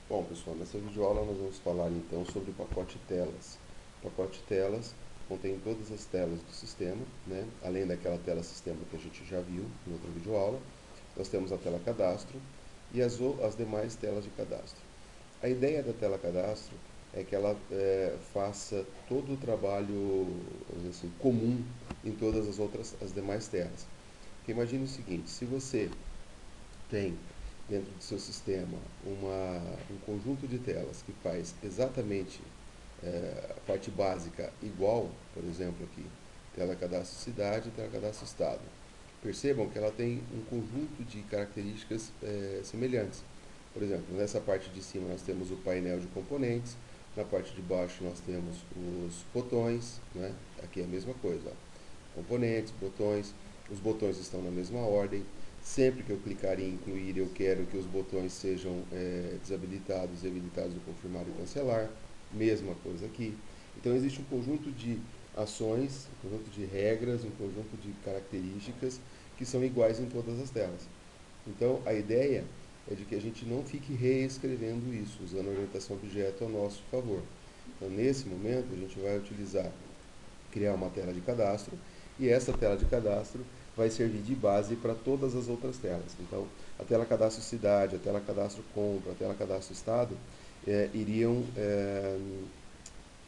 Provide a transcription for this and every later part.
Bom, pessoal, nessa videoaula nós vamos falar então sobre o pacote telas. O pacote telas contém todas as telas do sistema, né? Além daquela tela sistema que a gente já viu em outra videoaula. Nós temos a tela cadastro e as demais telas de cadastro. A ideia da tela cadastro é que ela faça todo o trabalho, vamos dizer assim, comum em todas as demais telas. Porque imagine o seguinte, se você tem dentro do seu sistema um conjunto de telas que faz exatamente a parte básica igual, por exemplo aqui, tela cadastro cidade e tela cadastro estado. Percebam que ela tem um conjunto de características semelhantes. Por exemplo, nessa parte de cima nós temos o painel de componentes, na parte de baixo nós temos os botões, né? Aqui é a mesma coisa, ó. Componentes, botões, os botões estão na mesma ordem. Sempre que eu clicar em incluir, eu quero que os botões sejam desabilitados e habilitados no confirmar e cancelar. Mesma coisa aqui. Então existe um conjunto de ações, um conjunto de regras, um conjunto de características que são iguais em todas as telas. Então a ideia é de que a gente não fique reescrevendo isso, usando a orientação objeto a nosso favor. Então nesse momento a gente vai utilizar, criar uma tela de cadastro, e essa tela de cadastro vai servir de base para todas as outras telas. Então, a tela cadastro cidade, a tela cadastro compra, a tela cadastro estado, iriam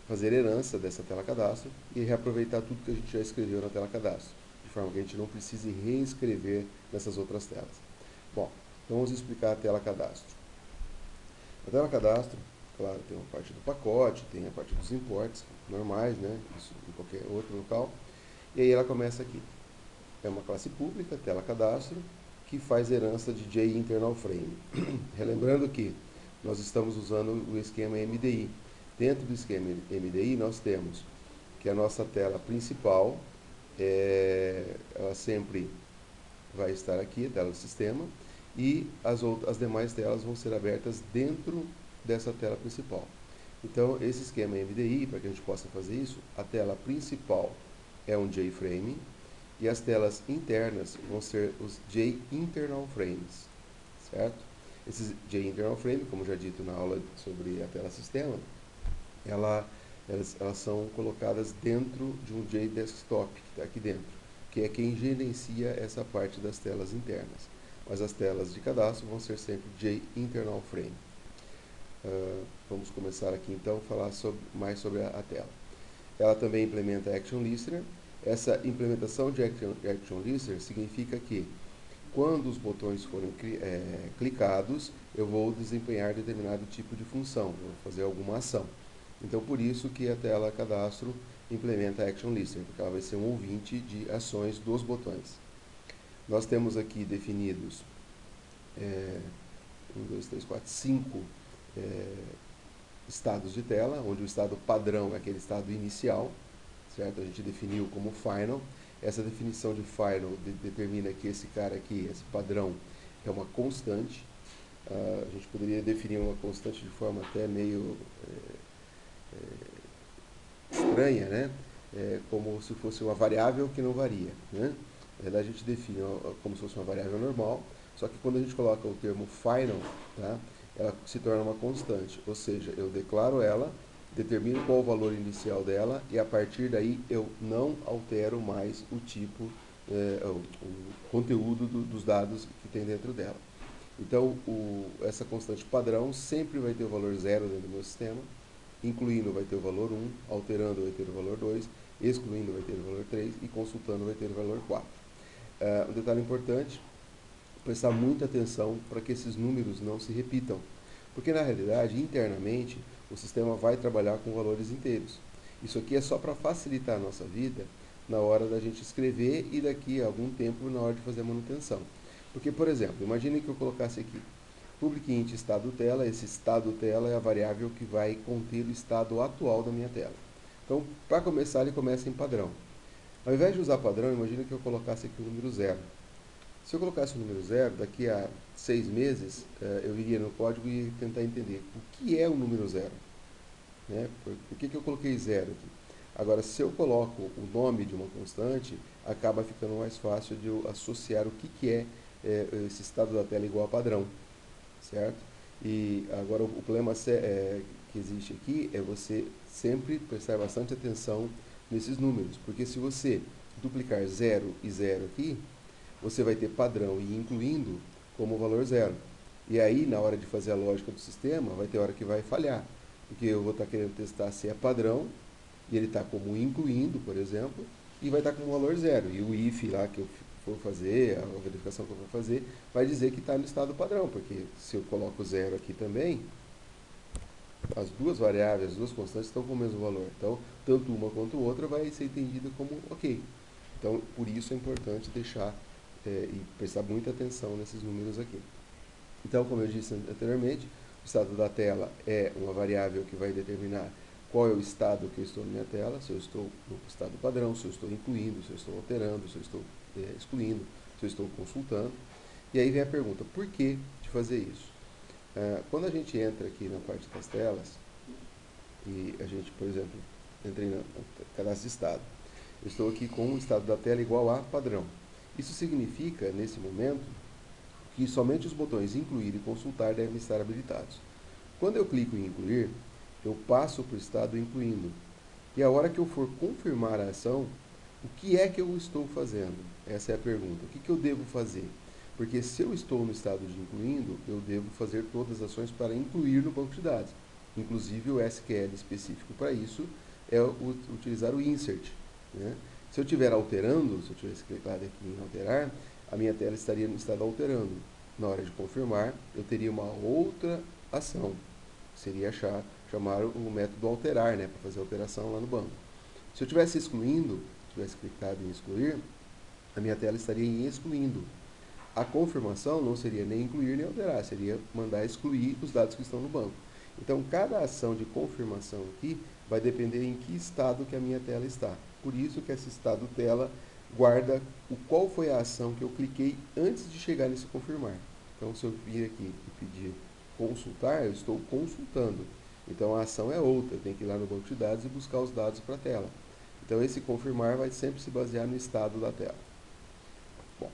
fazer herança dessa tela cadastro e reaproveitar tudo que a gente já escreveu na tela cadastro, de forma que a gente não precise reescrever nessas outras telas. Bom, então vamos explicar a tela cadastro. A tela cadastro, claro, tem uma parte do pacote, tem a parte dos importes normais, né? Isso em qualquer outro local. E aí ela começa aqui. É uma classe pública, tela cadastro, que faz herança de JInternalFrame. Relembrando que nós estamos usando o esquema MDI. Dentro do esquema MDI nós temos que a nossa tela principal, ela sempre vai estar aqui, a tela do sistema, e as demais telas vão ser abertas dentro dessa tela principal. Então, esse esquema MDI, para que a gente possa fazer isso, a tela principal é um JFrame e as telas internas vão ser os JInternal Frames, certo? Esses JInternal Frame, como já dito na aula sobre a tela sistema, elas são colocadas dentro de um JDesktop, que está aqui dentro, que é quem gerencia essa parte das telas internas. Mas as telas de cadastro vão ser sempre JInternal Frame. Vamos começar aqui então a falar mais sobre a tela. Ela também implementa Action Listener. Essa implementação de Action Listener significa que quando os botões forem clicados, eu vou desempenhar determinado tipo de função, vou fazer alguma ação. Então, por isso que a tela cadastro implementa Action Listener, porque ela vai ser um ouvinte de ações dos botões. Nós temos aqui definidos 1, 2, 3, 4, 5 estados de tela, onde o estado padrão é aquele estado inicial, certo? A gente definiu como final. Essa definição de final determina que esse cara aqui, esse padrão, é uma constante. A gente poderia definir uma constante de forma até meio estranha, né? Como se fosse uma variável que não varia, né? Na verdade, a gente define como se fosse uma variável normal, só que quando a gente coloca o termo final, tá? Ela se torna uma constante, ou seja, eu declaro ela, determino qual o valor inicial dela e a partir daí eu não altero mais o tipo, o conteúdo dos dados que tem dentro dela. Então, essa constante padrão sempre vai ter o valor 0 dentro do meu sistema, incluindo vai ter o valor 1, alterando vai ter o valor 2, excluindo vai ter o valor 3 e consultando vai ter o valor 4. Um detalhe importante, prestar muita atenção para que esses números não se repitam, porque na realidade, internamente, o sistema vai trabalhar com valores inteiros. Isso aqui é só para facilitar a nossa vida na hora da gente escrever e daqui a algum tempo na hora de fazer a manutenção. Porque, por exemplo, imagine que eu colocasse aqui public int estado tela, esse estado tela é a variável que vai conter o estado atual da minha tela. Então, para começar, ele começa em padrão. Ao invés de usar padrão, imagine que eu colocasse aqui o número 0. Se eu colocasse o número 0, daqui a 6 meses, eu iria no código e tentar entender o que é o número 0. Né? Por que eu coloquei 0 aqui? Agora, se eu coloco o nome de uma constante, acaba ficando mais fácil de eu associar o que é esse estado da tela igual a padrão, certo? E agora o problema que existe aqui é você sempre prestar bastante atenção nesses números, porque se você duplicar 0 e 0 aqui, você vai ter padrão e incluindo como valor zero. E aí, na hora de fazer a lógica do sistema, vai ter hora que vai falhar, porque eu vou estar querendo testar se é padrão, e ele está como incluindo, por exemplo, e vai estar como valor zero. E o if lá que eu for fazer, a verificação que eu for fazer, vai dizer que está no estado padrão, porque se eu coloco zero aqui também, as duas variáveis, as duas constantes estão com o mesmo valor. Então, tanto uma quanto outra vai ser entendida como ok. Então, por isso é importante deixar e prestar muita atenção nesses números aqui. Então, como eu disse anteriormente, o estado da tela é uma variável que vai determinar qual é o estado que eu estou na minha tela, se eu estou no estado padrão, se eu estou incluindo, se eu estou alterando, se eu estou excluindo, se eu estou consultando. E aí vem a pergunta, por que de fazer isso? Quando a gente entra aqui na parte das telas, e a gente, por exemplo, entrei no cadastro de estado, eu estou aqui com o estado da tela igual a padrão. Isso significa, nesse momento, que somente os botões incluir e consultar devem estar habilitados. Quando eu clico em incluir, eu passo para o estado incluindo. E a hora que eu for confirmar a ação, o que é que eu estou fazendo? Essa é a pergunta. O que eu devo fazer? Porque se eu estou no estado de incluindo, eu devo fazer todas as ações para incluir no banco de dados. Inclusive o SQL específico para isso é utilizar o insert. Né? Se eu estiver alterando, se eu tivesse clicado aqui em alterar, a minha tela estaria no estado alterando. Na hora de confirmar, eu teria uma outra ação. Seria chamar o método alterar, né, para fazer a alteração lá no banco. Se eu estivesse excluindo, tivesse clicado em excluir, a minha tela estaria em excluindo. A confirmação não seria nem incluir nem alterar, seria mandar excluir os dados que estão no banco. Então, cada ação de confirmação aqui vai depender em que estado que a minha tela está. Por isso que esse estado tela guarda qual foi a ação que eu cliquei antes de chegar nesse confirmar. Então, se eu vir aqui e pedir consultar, eu estou consultando. Então, a ação é outra, eu tenho que ir lá no banco de dados e buscar os dados para a tela. Então, esse confirmar vai sempre se basear no estado da tela. Bom,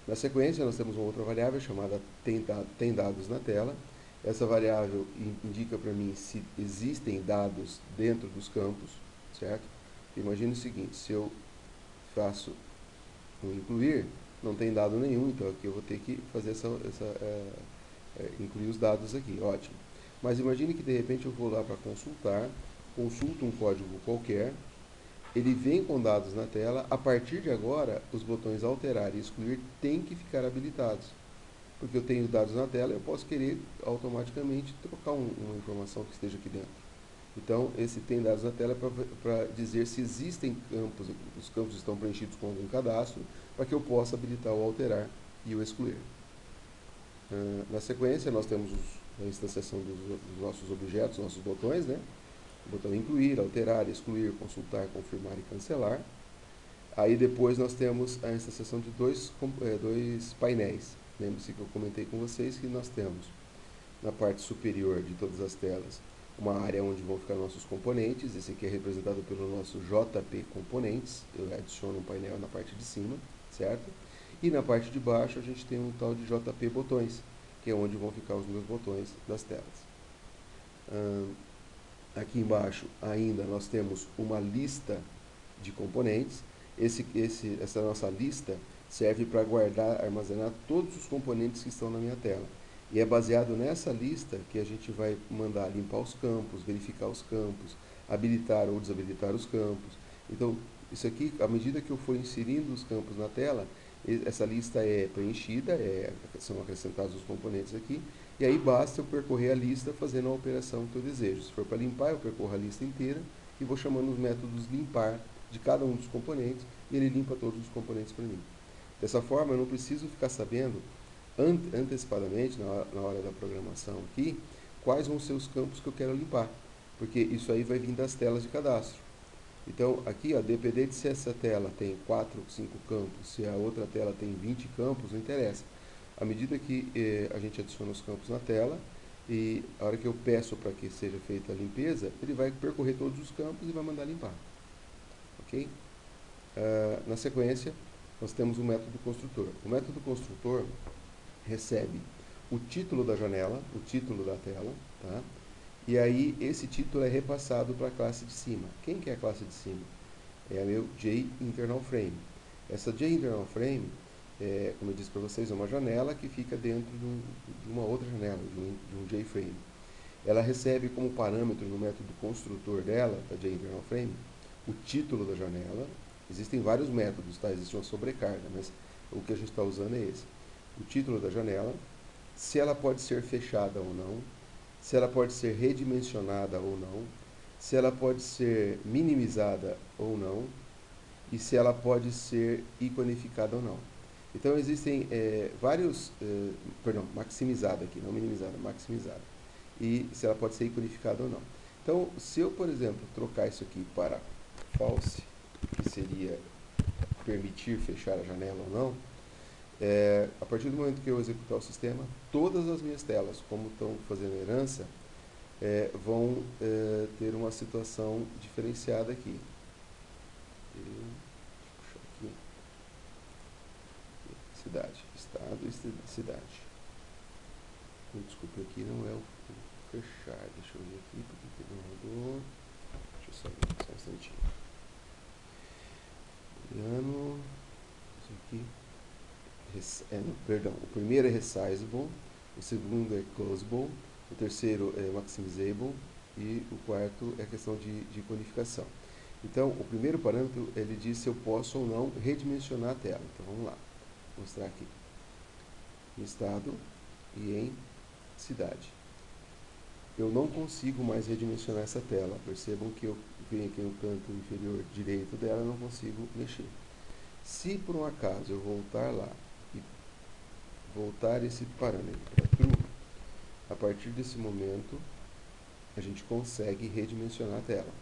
na sequência, nós temos uma outra variável chamada tem dados na tela. Essa variável indica para mim se existem dados dentro dos campos, certo? Imagine o seguinte, se eu faço um incluir, não tem dado nenhum, então aqui eu vou ter que fazer incluir os dados aqui, ótimo. Mas imagine que de repente eu vou lá para consultar, consulto um código qualquer, ele vem com dados na tela, a partir de agora, os botões alterar e excluir têm que ficar habilitados. Porque eu tenho dados na tela, eu posso querer automaticamente trocar uma informação que esteja aqui dentro. Então, esse tem dados na tela para dizer se existem campos, os campos estão preenchidos com algum cadastro, para que eu possa habilitar o alterar e o excluir. Na sequência, nós temos a instanciação dos nossos objetos, nossos botões, né? O botão incluir, alterar, excluir, consultar, confirmar e cancelar. Aí depois nós temos a instanciação de dois painéis. Lembre-se que eu comentei com vocês que nós temos na parte superior de todas as telas uma área onde vão ficar nossos componentes. Esse aqui é representado pelo nosso JP Componentes. Eu adiciono um painel na parte de cima, certo? E na parte de baixo a gente tem um tal de JP Botões, que é onde vão ficar os meus botões das telas. Aqui embaixo ainda nós temos uma lista de componentes. Essa nossa lista serve para guardar, armazenar todos os componentes que estão na minha tela. E é baseado nessa lista que a gente vai mandar limpar os campos, verificar os campos, habilitar ou desabilitar os campos. Então, isso aqui, à medida que eu for inserindo os campos na tela, essa lista é preenchida, são acrescentados os componentes aqui, e aí basta eu percorrer a lista fazendo a operação que eu desejo. Se for para limpar, eu percorro a lista inteira e vou chamando os métodos limpar de cada um dos componentes, e ele limpa todos os componentes para mim. Dessa forma, eu não preciso ficar sabendo antecipadamente, na hora da programação aqui, quais vão ser os campos que eu quero limpar, porque isso aí vai vir das telas de cadastro. Então, aqui, ó, dependendo de se essa tela tem 4, 5 campos, se a outra tela tem 20 campos, não interessa. À medida que a gente adiciona os campos na tela, e a hora que eu peço para que seja feita a limpeza, ele vai percorrer todos os campos e vai mandar limpar. Ok? Na sequência, nós temos o método construtor. O método construtor recebe o título da janela, o título da tela, tá? E aí esse título é repassado para a classe de cima. Quem que é a classe de cima? É a meu JInterNalFrame. Essa JInterNalFrame, como eu disse para vocês, é uma janela que fica dentro de uma outra janela, de um JFrame. Ela recebe como parâmetro no método construtor dela, da JInterNalFrame, o título da janela. Existem vários métodos, tá? Existe uma sobrecarga, mas o que a gente está usando é esse. O título da janela, se ela pode ser fechada ou não, se ela pode ser redimensionada ou não, se ela pode ser minimizada ou não, e se ela pode ser iconificada ou não. Então existem maximizada aqui, não minimizada, maximizada. E se ela pode ser iconificada ou não. Então, se eu, por exemplo, trocar isso aqui para false, que seria permitir fechar a janela ou não, a partir do momento que eu executar o sistema, todas as minhas telas, como estão fazendo herança, vão ter uma situação diferenciada aqui. Aqui. Cidade, estado e cidade. Desculpa, aqui não é o fechar. Deixa eu ver aqui, porque não rodou. Deixa eu só ver, só um instantinho. Ano, isso aqui. Perdão, o primeiro é resizable, o segundo é closable, o terceiro é maximizable e o quarto é questão de iconificação. Então, o primeiro parâmetro, ele diz se eu posso ou não redimensionar a tela. Então, vamos lá, vou mostrar aqui. Em estado e em cidade. Eu não consigo mais redimensionar essa tela. Percebam que eu venho aqui no canto inferior direito dela, não consigo mexer. Se por um acaso eu voltar lá e voltar esse parâmetro para true, a partir desse momento a gente consegue redimensionar a tela.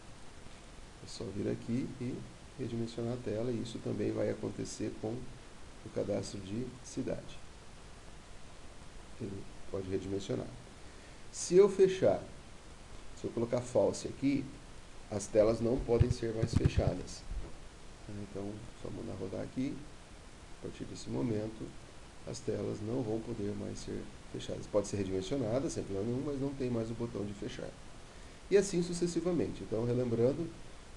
É só vir aqui e redimensionar a tela, e isso também vai acontecer com o cadastro de cidade. Ele pode redimensionar. Se eu fechar, se eu colocar false aqui, as telas não podem ser mais fechadas. Então, só mandar rodar aqui. A partir desse momento, as telas não vão poder mais ser fechadas. Pode ser redimensionada, sem problema nenhum, mas não tem mais o botão de fechar. E assim sucessivamente. Então, relembrando,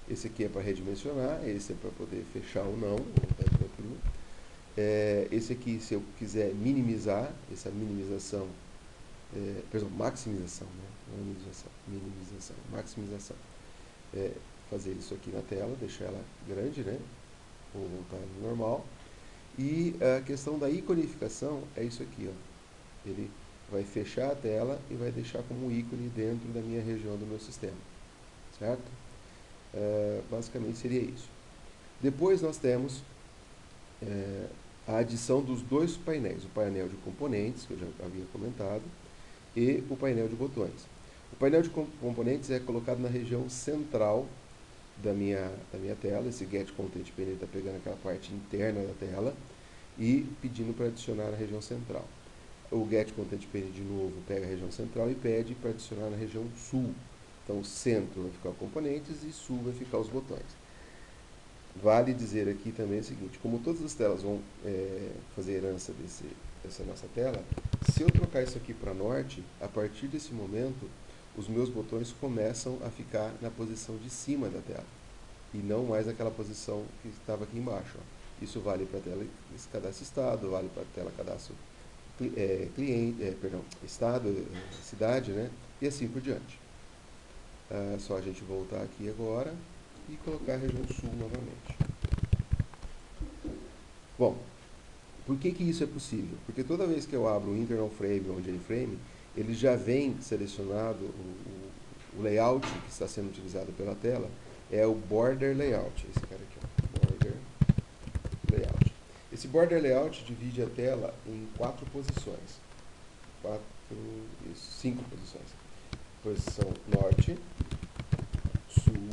esse aqui é para redimensionar, esse é para poder fechar ou não, esse aqui, se eu quiser minimizar, essa minimização, maximização, né? Não é minimização, maximização. Fazer isso aqui na tela, deixar ela grande, né? Ou voltar no normal. E a questão da iconificação é isso aqui, ó. Ele vai fechar a tela e vai deixar como um ícone dentro da minha região do meu sistema, certo? Basicamente seria isso. Depois nós temos a adição dos dois painéis, o painel de componentes, que eu já havia comentado, e o painel de botões. O painel de componentes é colocado na região central da minha tela. Esse Get Content Pane está pegando aquela parte interna da tela e pedindo para adicionar na região central. O Get Content Pane, de novo, pega a região central e pede para adicionar na região sul. Então, centro vai ficar os componentes e sul vai ficar os botões. Vale dizer aqui também o seguinte: como todas as telas vão fazer herança dessa nossa tela, se eu trocar isso aqui para norte, a partir desse momento, os meus botões começam a ficar na posição de cima da tela e não mais naquela posição que estava aqui embaixo. Ó. Isso vale para a tela cadastro estado, vale para a tela cadastro estado, cidade, né? E assim por diante. Só a gente voltar aqui agora e colocar a região sul novamente. Bom, por que isso é possível? Porque toda vez que eu abro o InterNalFrame ou o JFrame, ele já vem selecionado, o layout que está sendo utilizado pela tela é o Border Layout, esse cara aqui, ó, Border Layout. Esse Border Layout divide a tela em 4 posições, 5 posições. Posição norte, sul,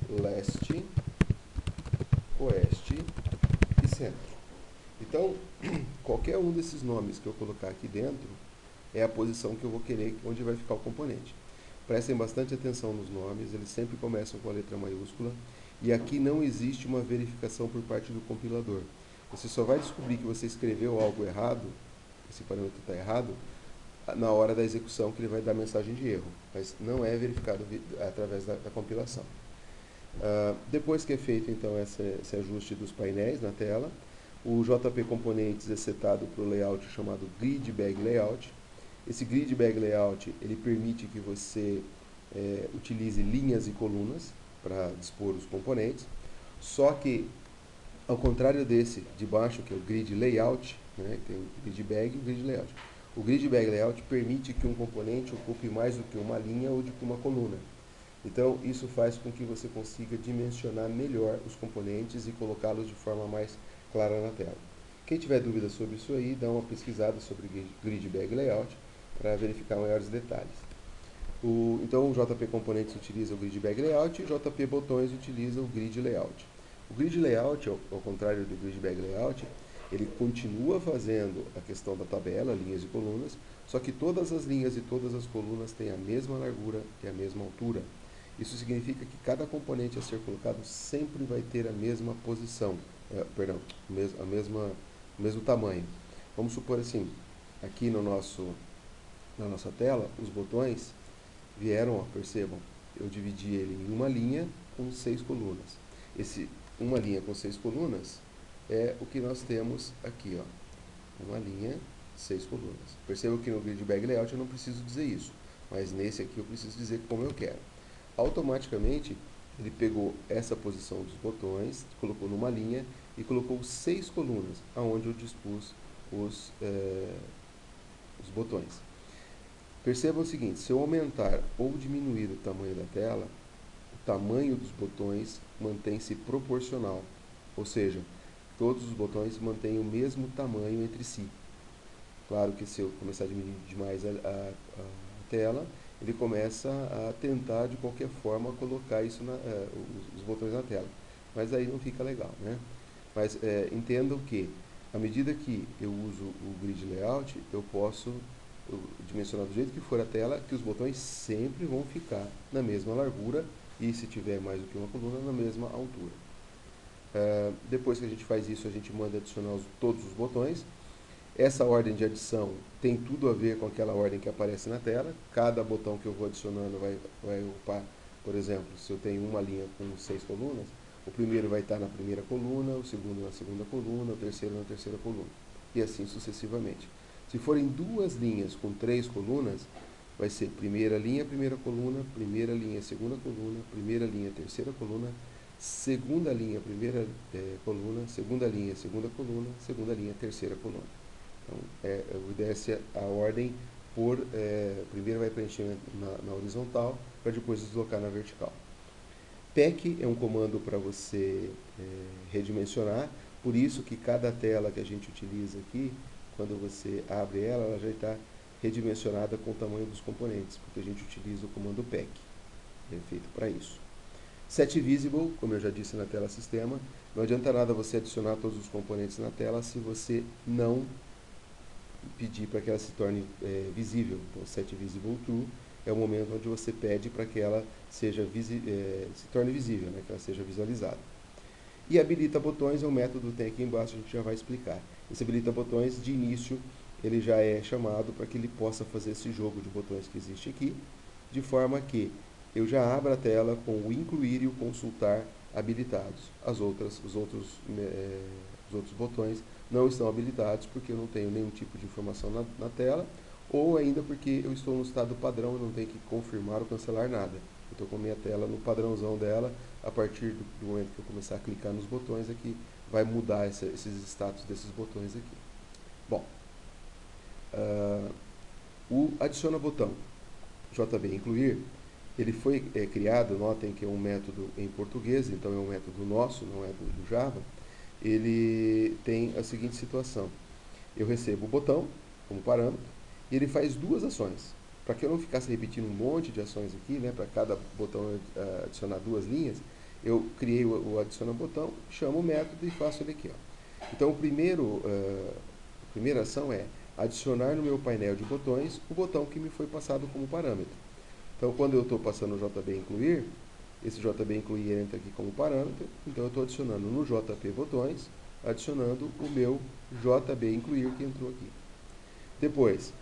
leste, oeste e centro. Então, qualquer um desses nomes que eu colocar aqui dentro é a posição que eu vou querer, onde vai ficar o componente. Prestem bastante atenção nos nomes, eles sempre começam com a letra maiúscula, e aqui não existe uma verificação por parte do compilador. Você só vai descobrir que você escreveu algo errado esse parâmetro está errado, na hora da execução que ele vai dar mensagem de erro, mas não é verificado através da compilação. Depois que é feito então esse ajuste dos painéis na tela, o JP Components é setado para o layout chamado Grid Bag Layout. Esse Grid Bag Layout ele permite que você utilize linhas e colunas para dispor os componentes, só que ao contrário desse de baixo, que é o Grid Layout, né, tem o Grid Bag e o Grid Layout. O Grid Bag Layout permite que um componente ocupe mais do que uma linha ou do que uma coluna. Então, isso faz com que você consiga dimensionar melhor os componentes e colocá-los de forma mais clara na tela. Quem tiver dúvidas sobre isso aí, dá uma pesquisada sobre Grid Bag Layout para verificar maiores detalhes. Então, o JP Components utiliza o Grid Bag Layout e o JP Botões utiliza o Grid Layout. O Grid Layout, ao contrário do Grid Bag Layout, ele continua fazendo a questão da tabela, linhas e colunas, só que todas as linhas e todas as colunas têm a mesma largura e a mesma altura. Isso significa que cada componente a ser colocado sempre vai ter a mesma posição, o mesmo tamanho. Vamos supor assim, aqui na nossa tela, os botões vieram, ó, percebam, eu dividi ele em uma linha com 6 colunas. Uma linha com 6 colunas é o que nós temos aqui, ó, uma linha, 6 colunas. Percebam que no Grid Bag Layout eu não preciso dizer isso, mas nesse aqui eu preciso dizer como eu quero. Automaticamente, ele pegou essa posição dos botões, colocou numa linha e colocou 6 colunas, aonde eu dispus os botões. Percebam o seguinte, se eu aumentar ou diminuir o tamanho da tela, o tamanho dos botões mantém-se proporcional, ou seja, todos os botões mantêm o mesmo tamanho entre si. Claro que se eu começar a diminuir demais a tela, ele começa a tentar de qualquer forma colocar isso os botões na tela, mas aí não fica legal, né? Mas entendam que à medida que eu uso o Grid Layout, eu posso dimensionar do jeito que for a tela, que os botões sempre vão ficar na mesma largura e se tiver mais do que uma coluna, na mesma altura. Depois que a gente faz isso, a gente manda adicionar todos os botões. Essa ordem de adição tem tudo a ver com aquela ordem que aparece na tela. Cada botão que eu vou adicionando vai ocupar, por exemplo, se eu tenho uma linha com 6 colunas, o primeiro vai estar na primeira coluna, o segundo na segunda coluna, o terceiro na terceira coluna, e assim sucessivamente. Se forem duas linhas com 3 colunas, vai ser primeira linha, primeira linha, segunda coluna, primeira linha, terceira coluna, segunda linha, primeira coluna, segunda linha, segunda coluna, segunda linha, terceira coluna. Então, obedece a ordem primeiro vai preencher na horizontal, para depois deslocar na vertical. PEC é um comando para você redimensionar, por isso que cada tela que a gente utiliza aqui, quando você abre ela, ela já está redimensionada com o tamanho dos componentes, porque a gente utiliza o comando PEC, é feito para isso. Set Visible, como eu já disse na tela sistema, não adianta nada você adicionar todos os componentes na tela se você não pedir para que ela se torne visível. Então, Set Visible True é o momento onde você pede para que ela seja se torne visível, né, que ela seja visualizada. E habilita botões é um método que tem aqui embaixo, a gente já vai explicar. Esse habilita botões, de início, ele já é chamado para que ele possa fazer esse jogo de botões que existe aqui, de forma que eu já abro a tela com o incluir e o consultar habilitados. Os outros botões não estão habilitados porque eu não tenho nenhum tipo de informação na tela, ou ainda porque eu estou no estado padrão e não tenho que confirmar ou cancelar nada. Eu estou com a minha tela no padrãozão dela, a partir do momento que eu começar a clicar nos botões aqui, vai mudar esses status desses botões aqui. Bom, o adiciona botão JB incluir, ele foi criado, notem que é um método em português, então é um método nosso, não é do Java. Ele tem a seguinte situação: eu recebo o botão como parâmetro e ele faz duas ações. Para que eu não ficasse repetindo um monte de ações aqui, né, para cada botão adicionar duas linhas, eu criei o adiciona botão, chamo o método e faço ele aqui, ó. Então, a primeira ação é adicionar no meu painel de botões o botão que me foi passado como parâmetro. Então, quando eu estou passando o JB incluir, esse JB incluir entra aqui como parâmetro, então eu estou adicionando no JP botões, adicionando o meu JB incluir que entrou aqui. Depois,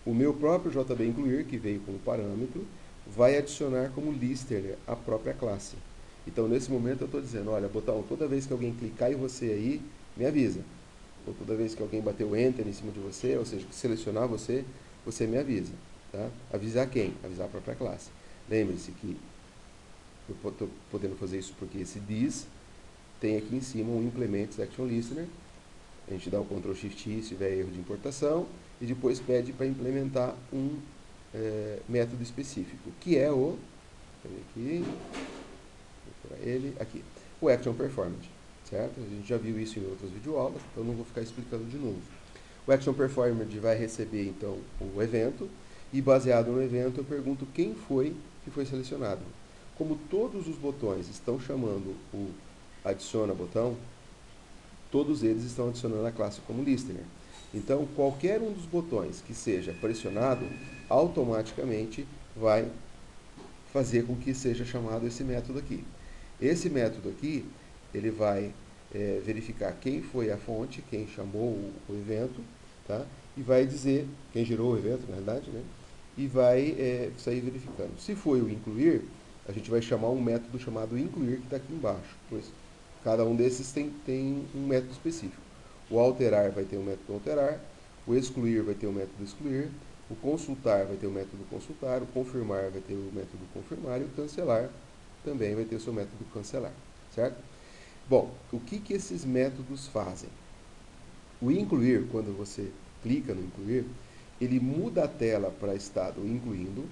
o meu próprio JB incluir, que veio como parâmetro, vai adicionar como listener a própria classe. Então, nesse momento, eu estou dizendo, olha, botão, toda vez que alguém clicar em você aí, me avisa. Ou toda vez que alguém bater o Enter em cima de você, ou seja, selecionar você, você me avisa. Tá? Avisar quem? Avisar a própria classe. Lembre-se que eu estou podendo fazer isso porque esse this tem aqui em cima um implement action listener. A gente dá o Ctrl Shift I se tiver erro de importação e depois pede para implementar um método específico, que é o, aqui, vou procurar ele, aqui, o Action Performance, certo? A gente já viu isso em outras videoaulas, então não vou ficar explicando de novo. O Action Performance vai receber, então, o evento, e baseado no evento eu pergunto quem foi que foi selecionado. Como todos os botões estão chamando o adiciona botão, todos eles estão adicionando a classe como listener. Então, qualquer um dos botões que seja pressionado, automaticamente vai fazer com que seja chamado esse método aqui. Esse método aqui, ele vai verificar quem foi a fonte, quem chamou o evento, tá? E vai dizer, quem gerou o evento, na verdade, né? E vai sair verificando. Se foi o incluir, a gente vai chamar um método chamado incluir, que está aqui embaixo. Pois cada um desses tem um método específico. O alterar vai ter o método alterar, o excluir vai ter o método excluir, o consultar vai ter o método consultar, o confirmar vai ter o método confirmar e o cancelar também vai ter o seu método cancelar, certo? Bom, o que esses métodos fazem? O incluir, quando você clica no incluir, ele muda a tela para estado incluindo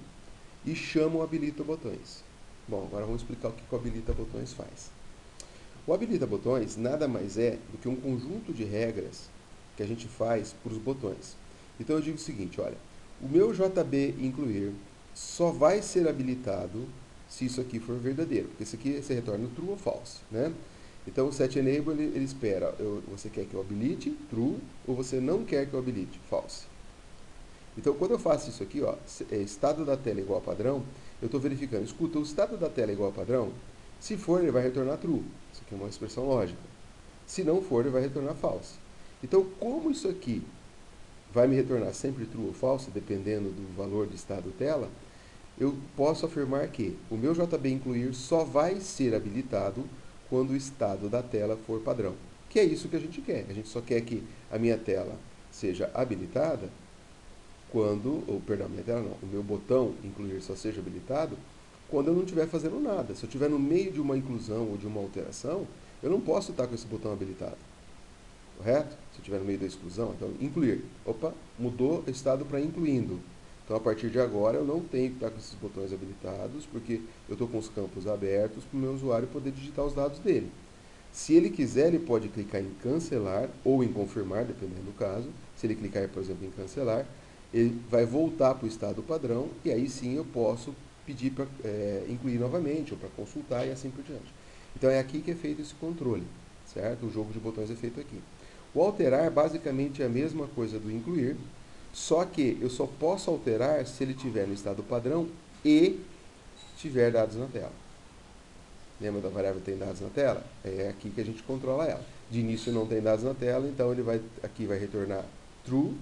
e chama o habilita botões. Bom, agora vamos explicar o que o habilita botões faz. O habilita botões nada mais é do que um conjunto de regras que a gente faz para os botões. Então eu digo o seguinte, olha, o meu JB incluir só vai ser habilitado se isso aqui for verdadeiro, porque isso aqui você retorna true ou false, né? Então o set enable ele espera, você quer que eu habilite true ou você não quer que eu habilite false. Então quando eu faço isso aqui, ó, estado da tela igual a padrão, eu estou verificando, escuta, o estado da tela é igual a padrão? Se for, ele vai retornar true. Isso aqui é uma expressão lógica. Se não for, ele vai retornar false. Então, como isso aqui vai me retornar sempre true ou false, dependendo do valor do estado tela, eu posso afirmar que o meu JB incluir só vai ser habilitado quando o estado da tela for padrão. Que é isso que a gente quer. A gente só quer que a minha tela seja habilitada quando, ou perdão, minha tela não, o meu botão incluir só seja habilitado quando eu não estiver fazendo nada. Se eu estiver no meio de uma inclusão ou de uma alteração, eu não posso estar com esse botão habilitado. Correto? Se eu estiver no meio da exclusão, então incluir. Opa, mudou o estado para incluindo. Então a partir de agora eu não tenho que estar com esses botões habilitados, porque eu estou com os campos abertos para o meu usuário poder digitar os dados dele. Se ele quiser, ele pode clicar em cancelar ou em confirmar, dependendo do caso. Se ele clicar, por exemplo, em cancelar, ele vai voltar para o estado padrão e aí sim eu posso pedir para incluir novamente ou para consultar e assim por diante. Então é aqui que é feito esse controle, certo? O jogo de botões é feito aqui. O alterar basicamente é a mesma coisa do incluir, só que eu só posso alterar se ele estiver no estado padrão e tiver dados na tela. Lembra da variável tem dados na tela? É aqui que a gente controla ela. De início não tem dados na tela, então ele aqui vai retornar true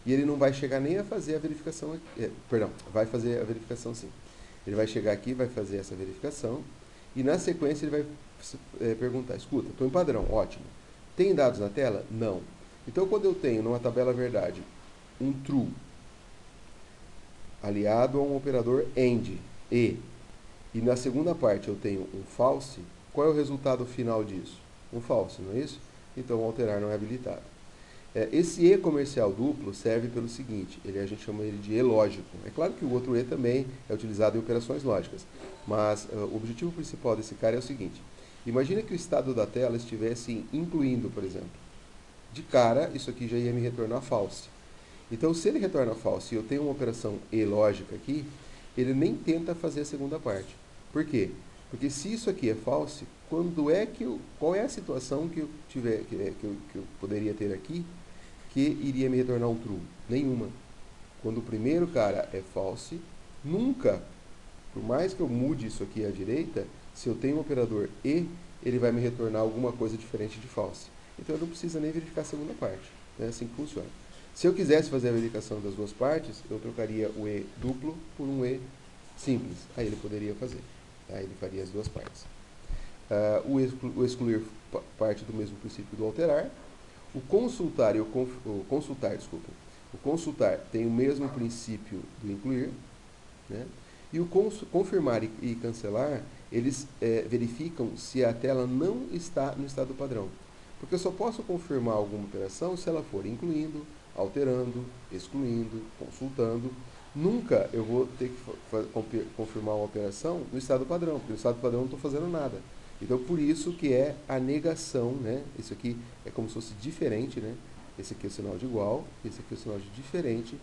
e ele não vai chegar nem a fazer a verificação, perdão, vai fazer a verificação sim. Ele vai chegar aqui, vai fazer essa verificação e na sequência ele vai perguntar, escuta, estou em padrão, ótimo. Tem dados na tela? Não. Então quando eu tenho numa tabela verdade um true aliado a um operador AND, e na segunda parte eu tenho um false, qual é o resultado final disso? Um false, não é isso? Então o alterar não é habilitado. Esse E comercial duplo serve pelo seguinte, a gente chama ele de E lógico. É claro que o outro E também é utilizado em operações lógicas, mas o objetivo principal desse cara é o seguinte. Imagina que o estado da tela estivesse incluindo, por exemplo. De cara, isso aqui já ia me retornar false. Então, se ele retorna false e eu tenho uma operação E lógica aqui, ele nem tenta fazer a segunda parte. Por quê? Porque se isso aqui é false, qual é a situação que eu poderia ter aqui que iria me retornar um true? Nenhuma. Quando o primeiro cara é false, nunca, por mais que eu mude isso aqui à direita, se eu tenho um operador E, ele vai me retornar alguma coisa diferente de false. Então eu não preciso nem verificar a segunda parte. É assim que funciona. Se eu quisesse fazer a verificação das duas partes, eu trocaria o E duplo por um E simples. Aí ele poderia fazer. Aí ele faria as duas partes. O excluir parte do mesmo princípio do alterar. O consultar o consultar, desculpa. O consultar tem o mesmo princípio do incluir, né? E o confirmar e cancelar, eles verificam se a tela não está no estado padrão. Porque eu só posso confirmar alguma operação se ela for incluindo, alterando, excluindo, consultando. Nunca eu vou ter que confirmar uma operação no estado padrão, porque no estado padrão eu não estou fazendo nada. Então, por isso que é a negação, né? Isso aqui é como se fosse diferente, né? Esse aqui é o sinal de igual, esse aqui é o sinal de diferente,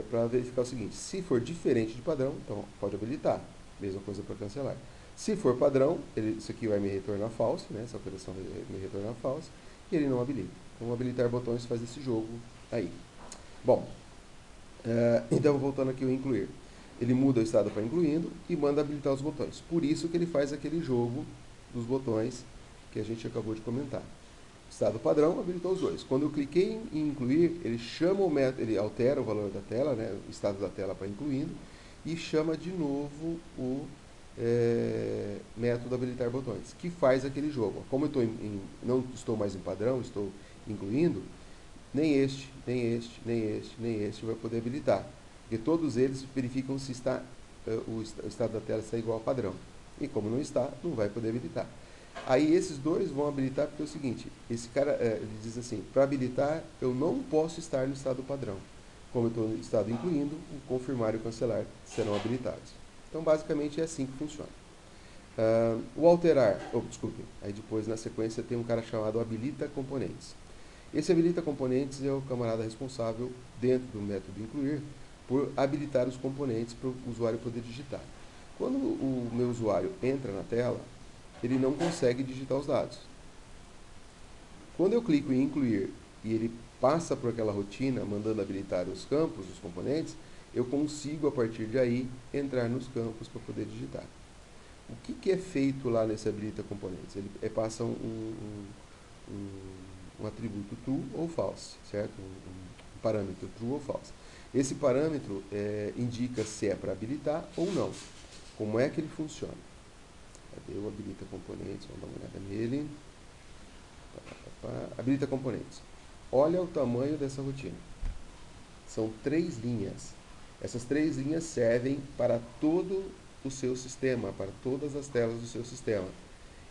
para verificar o seguinte: se for diferente de padrão, então pode habilitar. Mesma coisa para cancelar. Se for padrão, isso aqui vai me retornar false, né? Essa operação vai me retornar false, e ele não habilita. Então, habilitar botões faz esse jogo aí. Bom, então voltando aqui ao incluir. Ele muda o estado para incluindo e manda habilitar os botões. Por isso que ele faz aquele jogo dos botões que a gente acabou de comentar. Estado padrão, habilitou os dois. Quando eu cliquei em incluir, ele chama o método, ele altera o valor da tela, né, o estado da tela para incluindo, e chama de novo o método habilitar botões, que faz aquele jogo. Como eu não estou mais em padrão, estou incluindo, nem este, nem este, nem este, nem este vai poder habilitar. Porque todos eles verificam se o estado da tela está igual ao padrão. E como não está, não vai poder habilitar. Aí esses dois vão habilitar porque é o seguinte, esse cara ele diz assim, para habilitar eu não posso estar no estado padrão. Como eu estou no estado incluindo, o confirmar e o cancelar serão habilitados. Então basicamente é assim que funciona. O alterar, desculpe, aí depois na sequência tem um cara chamado habilita componentes. Esse habilita componentes é o camarada responsável, dentro do método incluir, por habilitar os componentes para o usuário poder digitar. Quando o meu usuário entra na tela, ele não consegue digitar os dados. Quando eu clico em incluir e ele passa por aquela rotina, mandando habilitar os campos, os componentes, eu consigo, a partir de aí, entrar nos campos para poder digitar. O que é feito lá nesse habilita componentes? Ele passa um atributo true ou false, certo? Um parâmetro true ou false. Esse parâmetro indica se é para habilitar ou não. Como é que ele funciona? Cadê o habilita componentes? Vamos dar uma olhada nele. Habilita componentes. Olha o tamanho dessa rotina. São 3 linhas. Essas 3 linhas servem para todo o seu sistema, para todas as telas do seu sistema,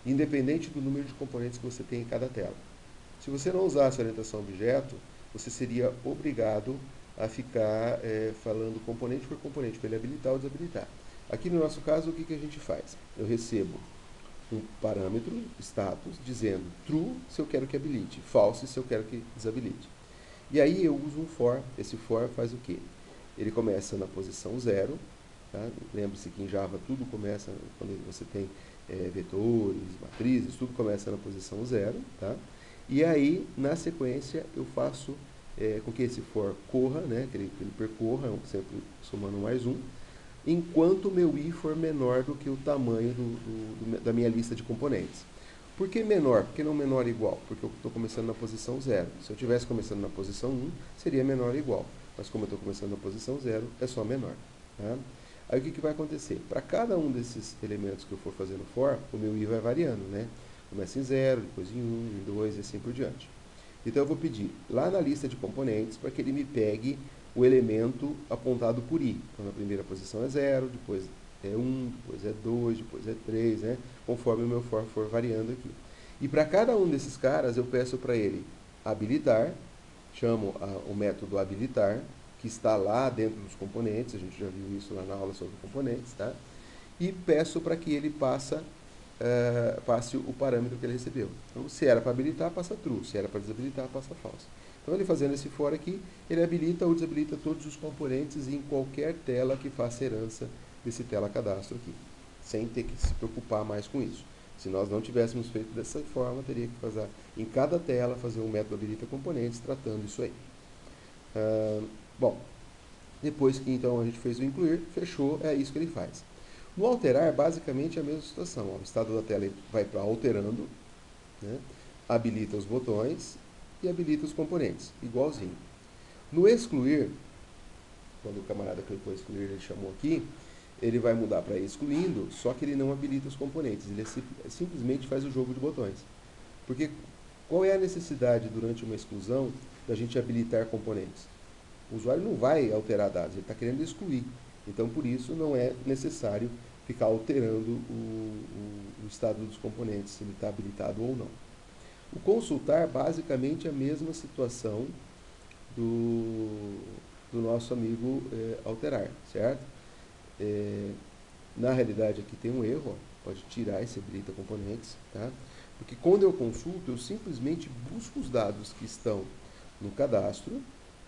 independente do número de componentes que você tem em cada tela. Se você não usasse a orientação objeto, você seria obrigado a ficar falando componente por componente, para ele habilitar ou desabilitar. Aqui no nosso caso, o que a gente faz? Eu recebo um parâmetro, status, dizendo true se eu quero que habilite, false se eu quero que desabilite. E aí eu uso um for, esse for faz o quê? Ele começa na posição 0, tá? Lembre-se que em Java tudo começa, quando você tem vetores, matrizes, tudo começa na posição 0, tá? E aí, na sequência, eu faço com que esse for corra, né, que ele percorra, sempre somando mais um, enquanto o meu i for menor do que o tamanho da minha lista de componentes. Por que menor? Por que não menor ou igual? Porque eu estou começando na posição 0. Se eu estivesse começando na posição 1, seria menor ou igual. Mas como eu estou começando na posição 0, é só menor. Tá? Aí o que vai acontecer? Para cada um desses elementos que eu for fazendo for, o meu i vai variando, né? Começa em 0, depois em 1, em 2 e assim por diante. Então eu vou pedir lá na lista de componentes para que ele me pegue o elemento apontado por i. Então na primeira posição é 0, depois é 1, depois é 2, depois é 3, né? Conforme o meu for variando aqui. E para cada um desses caras eu peço para ele habilitar, chamo o método habilitar, que está lá dentro dos componentes, a gente já viu isso lá na aula sobre componentes, tá? E peço para que ele passe o parâmetro que ele recebeu. Então, se era para habilitar, passa true. Se era para desabilitar, passa false. Então, ele fazendo esse for aqui, ele habilita ou desabilita todos os componentes em qualquer tela que faça herança desse tela cadastro aqui, sem ter que se preocupar mais com isso. Se nós não tivéssemos feito dessa forma, teria que fazer em cada tela, fazer um método habilita componentes tratando isso aí. Bom, depois que então a gente fez o incluir, fechou, é isso que ele faz. No alterar, basicamente é a mesma situação. Ó, o estado da tela vai para alterando, né? Habilita os botões e habilita os componentes, igualzinho. No excluir, quando o camarada clicou excluir, ele chamou aqui, ele vai mudar para excluindo, só que ele não habilita os componentes, ele simplesmente faz o jogo de botões. Porque qual é a necessidade durante uma exclusão da gente habilitar componentes? O usuário não vai alterar dados, ele está querendo excluir. Então, por isso, não é necessário ficar alterando o estado dos componentes, se ele está habilitado ou não. O consultar, basicamente, é a mesma situação do nosso amigo alterar, certo? Na realidade, aqui tem um erro, ó, pode tirar esse habilita componentes, tá? Porque quando eu consulto, eu simplesmente busco os dados que estão no cadastro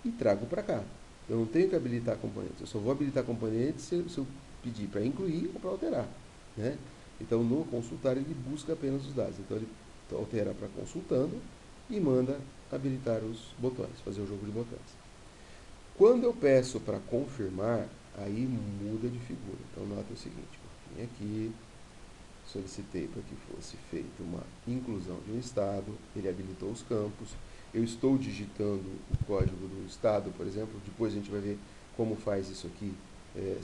e trago para cá. Eu não tenho que habilitar componentes, eu só vou habilitar componentes se eu pedir para incluir ou para alterar, né? Então, no consultar, ele busca apenas os dados. Então, ele altera para consultando e manda habilitar os botões, fazer o jogo de botões. Quando eu peço para confirmar, aí muda de figura. Então, nota o seguinte, eu vim aqui, solicitei para que fosse feita uma inclusão de um estado, ele habilitou os campos, eu estou digitando o código do estado, por exemplo, depois a gente vai ver como faz isso aqui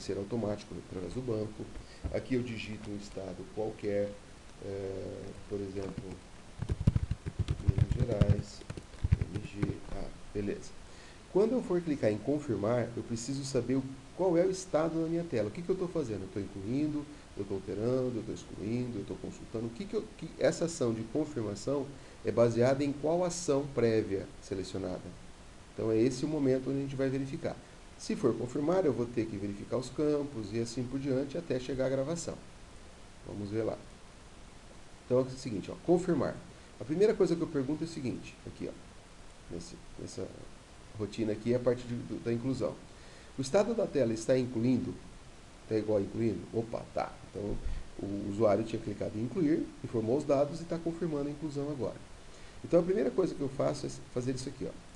ser automático através do banco. Aqui eu digito um estado qualquer, por exemplo, Minas Gerais, MG, beleza. Quando eu for clicar em confirmar, eu preciso saber qual é o estado na minha tela. O que eu estou fazendo? Eu estou incluindo, eu estou alterando, eu estou excluindo, eu estou consultando. Essa ação de confirmação é baseada em qual ação prévia selecionada. Então é esse o momento onde a gente vai verificar. Se for confirmar, eu vou ter que verificar os campos e assim por diante até chegar à gravação. Vamos ver lá. Então é o seguinte, ó, confirmar. A primeira coisa que eu pergunto é o seguinte, aqui, ó, nessa rotina aqui é a parte da inclusão. O estado da tela está incluindo? Está igual a incluindo? Opa, tá. Então o usuário tinha clicado em incluir, informou os dados e está confirmando a inclusão agora. Então a primeira coisa que eu faço é fazer isso aqui, ó.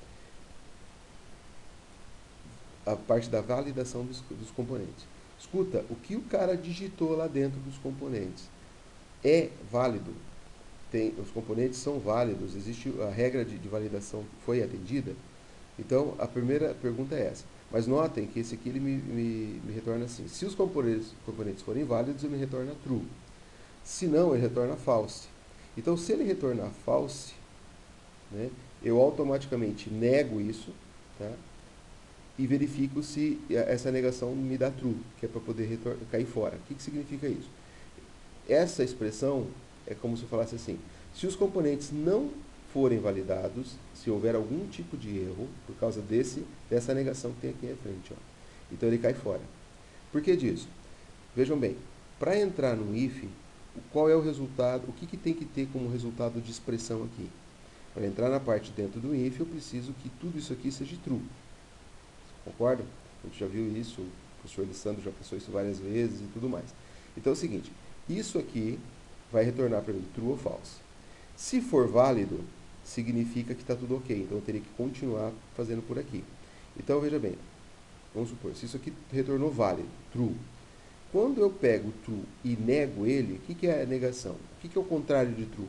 A parte da validação dos componentes. Escuta, o que o cara digitou lá dentro dos componentes é válido? Os componentes são válidos? Existe a regra de validação foi atendida? Então, a primeira pergunta é essa. Mas notem que esse aqui ele me retorna assim. Se os componentes forem válidos, ele me retorna true. Se não, ele retorna false. Então, se ele retornar false, né, eu automaticamente nego isso, tá? E verifico se essa negação me dá true, que é para poder cair fora. O que significa isso? Essa expressão é como se eu falasse assim, se os componentes não forem validados, se houver algum tipo de erro, por causa dessa negação que tem aqui à frente, ó, então ele cai fora. Por que disso? Vejam bem, para entrar no if, qual é o resultado, o que tem que ter como resultado de expressão aqui? Para entrar na parte dentro do if, eu preciso que tudo isso aqui seja true. Concorda? A gente já viu isso, o professor Lissandro já passou isso várias vezes e tudo mais. Então é o seguinte, isso aqui vai retornar para mim true ou false. Se for válido, significa que está tudo ok, então eu teria que continuar fazendo por aqui. Então veja bem, vamos supor, se isso aqui retornou válido, true, quando eu pego true e nego ele, o que é a negação? O que é o contrário de true?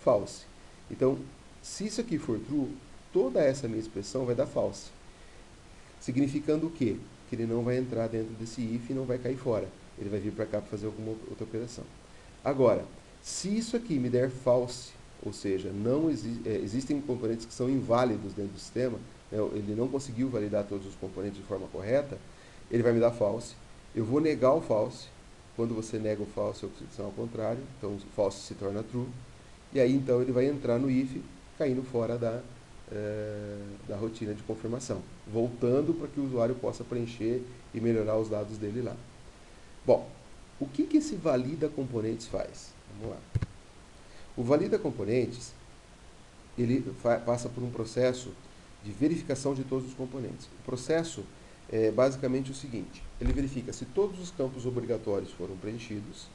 False. Então, se isso aqui for true, toda essa minha expressão vai dar false. Significando o quê? Que ele não vai entrar dentro desse if e não vai cair fora. Ele vai vir para cá para fazer alguma outra operação. Agora, se isso aqui me der false, ou seja, não existem componentes que são inválidos dentro do sistema, né, ele não conseguiu validar todos os componentes de forma correta, ele vai me dar false. Eu vou negar o false. Quando você nega o false, é a opção ao contrário. Então, o false se torna true. E aí, então, ele vai entrar no if, caindo fora da rotina de confirmação, voltando para que o usuário possa preencher e melhorar os dados dele lá. Bom, o que esse valida componentes faz? Vamos lá. O valida componentes, ele passa por um processo de verificação de todos os componentes. O processo é basicamente o seguinte, ele verifica se todos os campos obrigatórios foram preenchidos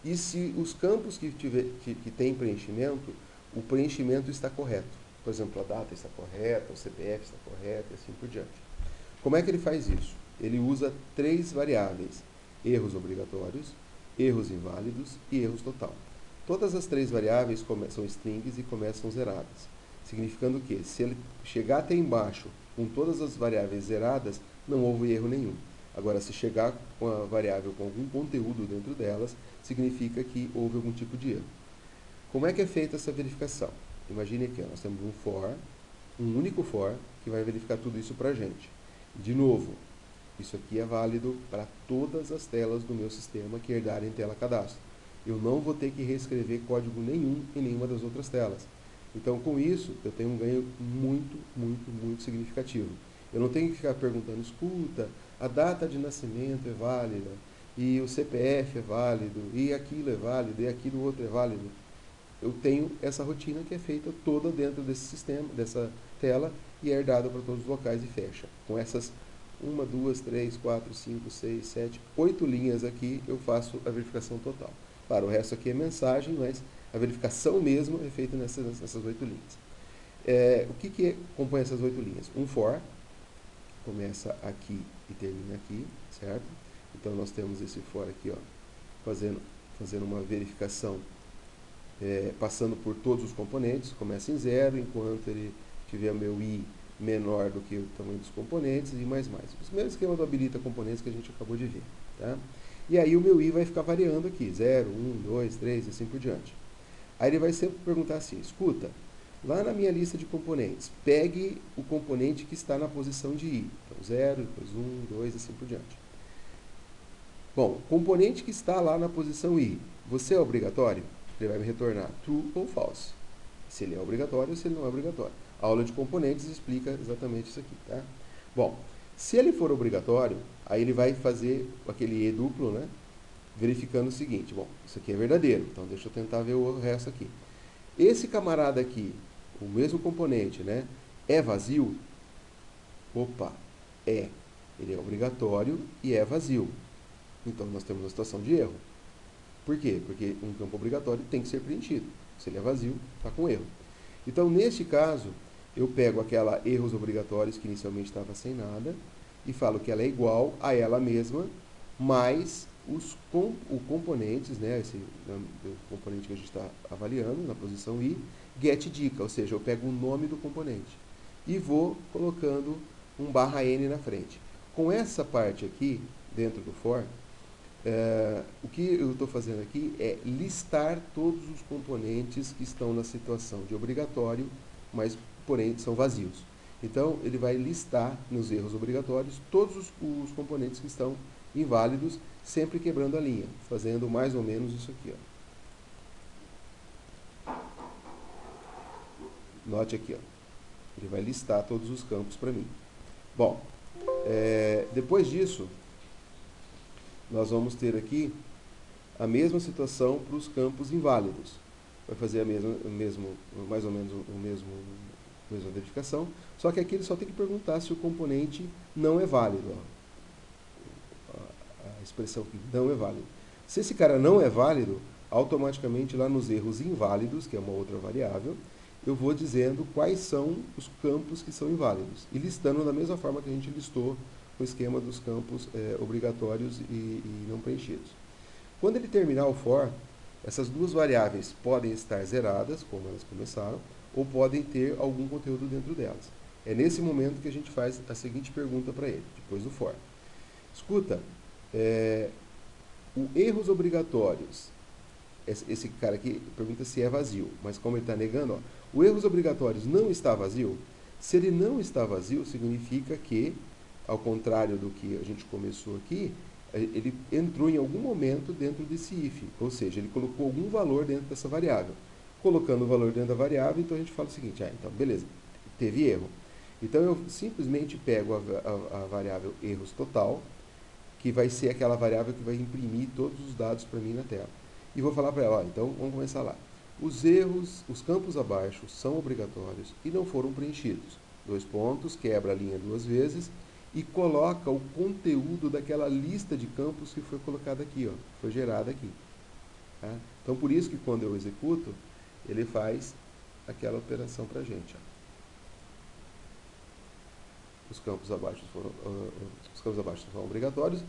e se os campos que têm preenchimento, o preenchimento está correto. Por exemplo, a data está correta, o CPF está correto e assim por diante. Como é que ele faz isso? Ele usa 3 variáveis, erros obrigatórios, erros inválidos e erros total. Todas as 3 variáveis são strings e começam zeradas, significando que se ele chegar até embaixo, com todas as variáveis zeradas, não houve erro nenhum. Agora, se chegar com a variável com algum conteúdo dentro delas, significa que houve algum tipo de erro. Como é que é feita essa verificação? Imagine aqui, nós temos um for, um único for, que vai verificar tudo isso para a gente. De novo, isso aqui é válido para todas as telas do meu sistema que herdarem tela cadastro. Eu não vou ter que reescrever código nenhum em nenhuma das outras telas. Então, com isso, eu tenho um ganho muito significativo. Eu não tenho que ficar perguntando, escuta, a data de nascimento é válida, e o CPF é válido, e aquilo é válido, e aquilo outro é válido. Eu tenho essa rotina que é feita toda dentro desse sistema, dessa tela, e é herdada para todos os locais e fecha. Com essas 1, 2, 3, 4, 5, 6, 7, 8 linhas aqui, eu faço a verificação total. Claro, o resto aqui é mensagem, mas a verificação mesmo é feita nessas 8 linhas. O que compõe essas 8 linhas? Um for, começa aqui e termina aqui, certo? Então, nós temos esse for aqui, ó, fazendo uma verificação, passando por todos os componentes, começa em 0, enquanto ele tiver meu i menor do que o tamanho dos componentes e mais. O mesmo esquema do habilita componentes que a gente acabou de ver, tá? E aí o meu i vai ficar variando aqui, 0, 1, 2, 3 e assim por diante. Aí ele vai sempre perguntar assim, escuta, lá na minha lista de componentes, pegue o componente que está na posição de i. Então 0, depois 1, 2 e assim por diante. Bom, componente que está lá na posição i, você é obrigatório? Ele vai me retornar true ou false. Se ele é obrigatório ou se ele não é obrigatório. A aula de componentes explica exatamente isso aqui, tá? Bom, se ele for obrigatório, aí ele vai fazer aquele e duplo, né? Verificando o seguinte, bom, isso aqui é verdadeiro, então deixa eu tentar ver o resto aqui. Esse camarada aqui, o mesmo componente, né? É vazio? Opa, é. Ele é obrigatório e é vazio. Então nós temos uma situação de erro. Por quê? Porque um campo obrigatório tem que ser preenchido. Se ele é vazio, está com erro. Então, neste caso, eu pego aquela erros obrigatórios que inicialmente estava sem nada e falo que ela é igual a ela mesma, mais os componentes, né, esse componente que a gente está avaliando na posição i, get dica, ou seja, eu pego o nome do componente e vou colocando um /n na frente. Com essa parte aqui, dentro do for, o que eu estou fazendo aqui é listar todos os componentes que estão na situação de obrigatório, mas porém são vazios. Então ele vai listar nos erros obrigatórios todos os componentes que estão inválidos, sempre quebrando a linha, fazendo mais ou menos isso aqui, ó. Note aqui, ó. Ele vai listar todos os campos para mim. Bom, depois disso, nós vamos ter aqui a mesma situação para os campos inválidos. Vai fazer mais ou menos a mesma verificação, só que aqui ele só tem que perguntar se o componente não é válido. Ó. A expressão aqui, não é válido. Se esse cara não é válido, automaticamente lá nos erros inválidos, que é uma outra variável, eu vou dizendo quais são os campos que são inválidos, e listando da mesma forma que a gente listou o esquema dos campos obrigatórios e não preenchidos. Quando ele terminar o for, essas duas variáveis podem estar zeradas, como elas começaram, ou podem ter algum conteúdo dentro delas. É nesse momento que a gente faz a seguinte pergunta para ele, depois do for. Escuta, o erros obrigatórios, esse cara aqui pergunta se é vazio, mas como ele está negando, ó, o erros obrigatórios não está vazio? Se ele não está vazio, significa que, ao contrário do que a gente começou aqui, ele entrou em algum momento dentro desse if, ou seja, ele colocou algum valor dentro dessa variável. Colocando o valor dentro da variável, então a gente fala o seguinte, então beleza, teve erro. Então eu simplesmente pego a variável erros total, que vai ser aquela variável que vai imprimir todos os dados para mim na tela. E vou falar para ela, então vamos começar lá. Os erros, os campos abaixo são obrigatórios e não foram preenchidos. 2 pontos, quebra a linha 2 vezes e coloca o conteúdo daquela lista de campos que foi colocada aqui, ó, foi gerada aqui. Tá? Então, por isso que quando eu executo, ele faz aquela operação para a gente. Ó. Os campos abaixo são obrigatórios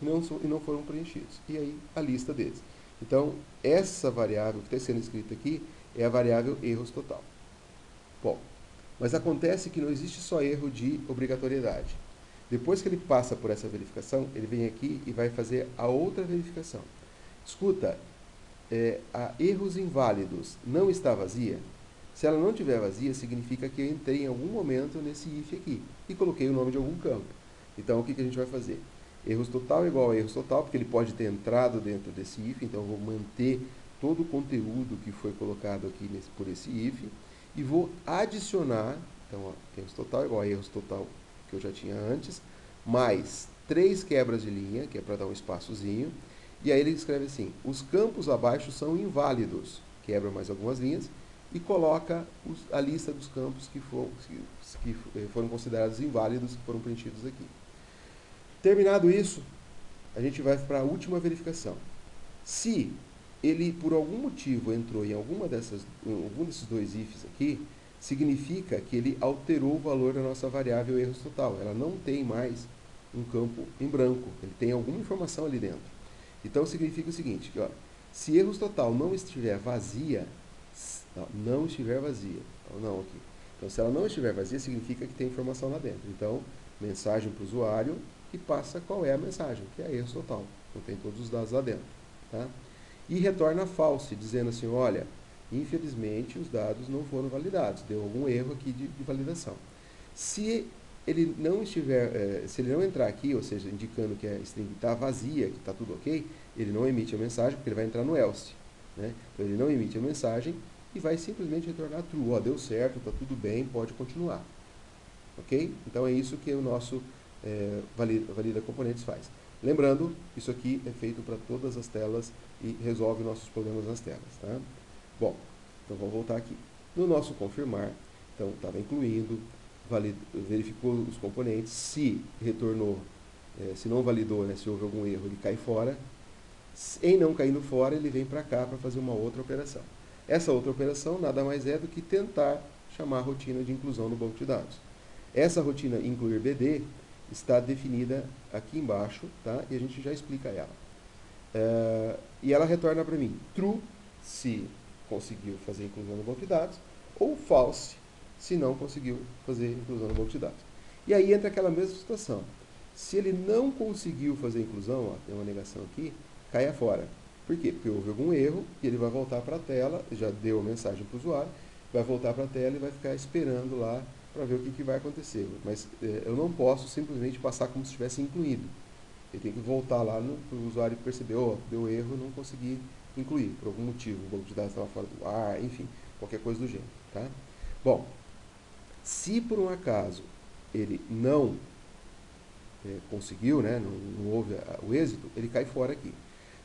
e não foram preenchidos. E aí, a lista deles. Então, essa variável que está sendo escrita aqui é a variável erros total. Bom, Mas acontece que não existe só erro de obrigatoriedade. Depois que ele passa por essa verificação, ele vem aqui e vai fazer a outra verificação. Escuta, a erros inválidos não está vazia? Se ela não estiver vazia, significa que eu entrei em algum momento nesse if aqui e coloquei o nome de algum campo. Então, o que a gente vai fazer? Erros total é igual a erros total, porque ele pode ter entrado dentro desse if, então eu vou manter todo o conteúdo que foi colocado aqui por esse if e vou adicionar, então, ó, erros total é igual a erros total que eu já tinha antes, mais 3 quebras de linha, que é para dar um espaçozinho, e aí ele escreve assim, os campos abaixo são inválidos, quebra mais algumas linhas, e coloca a lista dos campos que foram considerados inválidos, que foram preenchidos aqui. Terminado isso, a gente vai para a última verificação. Se ele, por algum motivo, entrou em algum desses 2 ifs aqui, significa que ele alterou o valor da nossa variável erros total. Ela não tem mais um campo em branco, ele tem alguma informação ali dentro. Então, significa o seguinte, que, ó, se erros total não estiver vazia, não, aqui. Então, se ela não estiver vazia, significa que tem informação lá dentro. Então, mensagem para o usuário que passa qual é a mensagem, que é erros total. Então, tem todos os dados lá dentro. Tá? E retorna false, dizendo assim, olha, infelizmente os dados não foram validados, deu algum erro aqui de validação. Se ele não estiver, se ele não entrar aqui, ou seja, indicando que a string está vazia, que está tudo ok, ele não emite a mensagem, porque ele vai entrar no else. Né? Então ele não emite a mensagem e vai simplesmente retornar true. Ó, deu certo, está tudo bem, pode continuar. Ok? Então é isso que o nosso valida componentes faz. Lembrando, isso aqui é feito para todas as telas e resolve nossos problemas nas telas. Tá? Bom, então vamos voltar aqui. No nosso confirmar, então estava incluindo, verificou os componentes, se retornou, se não validou, né, se houve algum erro, ele cai fora. Em não caindo fora, ele vem para cá para fazer uma outra operação. Essa outra operação nada mais é do que tentar chamar a rotina de inclusão no banco de dados. Essa rotina incluir BD está definida aqui embaixo, tá? E a gente já explica ela. E ela retorna para mim true, se conseguiu fazer inclusão no banco de dados, ou false, se não conseguiu fazer inclusão no banco de dados. E aí entra aquela mesma situação. Se ele não conseguiu fazer inclusão, ó, tem uma negação aqui, caia fora. Por quê? Porque houve algum erro e ele vai voltar para a tela, já deu a mensagem para o usuário, vai voltar para a tela e vai ficar esperando lá para ver o que vai acontecer. Mas eu não posso simplesmente passar como se tivesse incluído. Ele tem que voltar lá para o usuário perceber, deu erro, não consegui incluir, por algum motivo, o banco de dados estava fora do ar, enfim, qualquer coisa do gênero. Tá? Bom, se por um acaso ele não conseguiu, né, não houve o êxito, ele cai fora aqui.